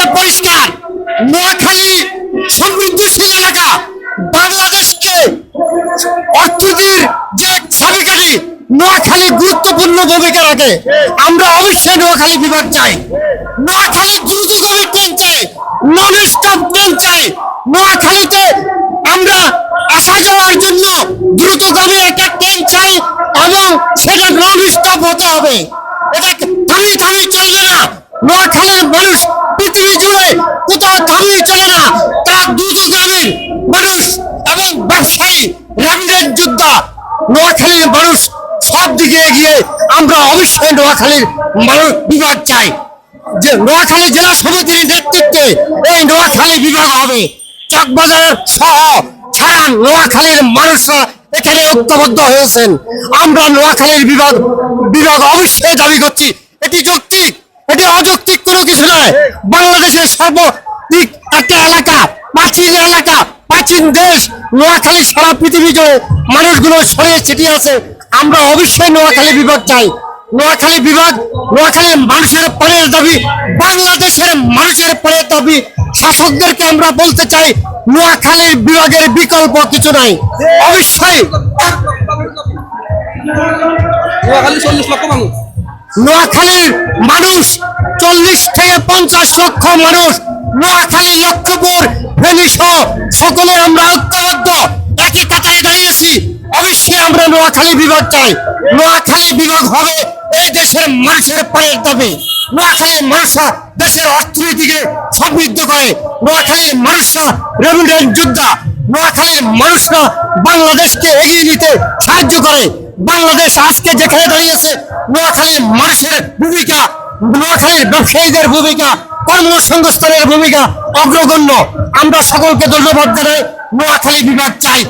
এটা পরিষ্কার, নোয়াখালী সমৃদ্ধশীল এলাকা, বাংলাদেশকে অর্থনীতির যে চাবিকাঠি, নোয়াখালী গুরুত্বপূর্ণ ভূমিকা রাখে। আমরা অবশ্যই নোয়াখালী বিভাগ চাই, নোয়াখালী দ্রুতগামী ট্রেন চাই, নন স্টপ ট্রেন চাই। নোয়াখালীতে আমরা আসা যাওয়ার জন্য দ্রুতগামী একটা ট্রেন চাই এবং সেটা নন স্টপ হতে হবে। এটা থামিয়ে থামিয়ে চলবে না। নোয়াখালীর মানুষ পৃথিবী জুড়ে কোথাও থামিয়ে চলে না। তার দ্রুতগামীর মানুষ এবং ব্যবসায়ী, র্যাপিড যোদ্ধা, নোয়াখালীর মানুষ সব দিকে এগিয়ে। আমরা অবশ্যই নোয়াখালীর মানুষ বিভাগ চাই, যে নোয়াখালী জেলা সমিতির নেতৃত্বে এই নোয়াখালী বিভাগ হবে। চকবাজার সহ সারা নোয়াখালীর মানুষরা এখানে ঐক্যবদ্ধ হয়েছেন। আমরা নোয়াখালীর বিভাগ অবশ্যই দাবি করছি। এটি যৌক্তিক, এটি অযৌক্তিক কোনো কিছু নয়। বাংলাদেশের সর্বাধিক একটা এলাকা, প্রাচীন এলাকা, প্রাচীন দেশ নোয়াখালী, সারা পৃথিবী জুড়ে মানুষগুলো ছড়িয়ে ছিটিয়ে আছে। আমরা অবশ্যই নোয়াখালী বিভাগ চাই। নোয়াখালী বিভাগ, নোয়াখালীর মানুষের প্রাণের দাবি, বাংলাদেশের মানুষের প্রাণের দাবি। শাসকদেরকে আমরা বলতে চাই, নোয়াখালীর বিভাগের বিকল্প কিছু নাই। অবশ্যই নোয়াখালীর মানুষ 40 থেকে 50 লক্ষ মানুষ, নোয়াখালী, লক্ষ্মীপুর, ফেনী সহ সকলে আমরা ঐক্যবদ্ধ একই কাতারে দাঁড়িয়েছি। অবশ্যই আমরা নোয়াখালী বিভাগ চাই। নোয়াখালী বিভাগ হবে এই দেশের মানুষের প্রাণের দাবি। নোয়াখালীর মানুষরা দেশের অর্থনীতিকে সমৃদ্ধ করে। নোয়াখালীর মানুষরা রেমিটেন্স যোদ্ধা। নোয়াখালীর মানুষরা বাংলাদেশকে এগিয়ে নিতে সাহায্য করে। বাংলাদেশ আজকে যেখানে দাঁড়িয়েছে, নোয়াখালীর মানুষের ভূমিকা, নোয়াখালীর ব্যবসায়ীদের ভূমিকা, কর্মসংস্থানের ভূমিকা অগ্রগণ্য। আমরা সকলকে ধন্যবাদ জানাই। নোয়াখালী বিভাগ চাই।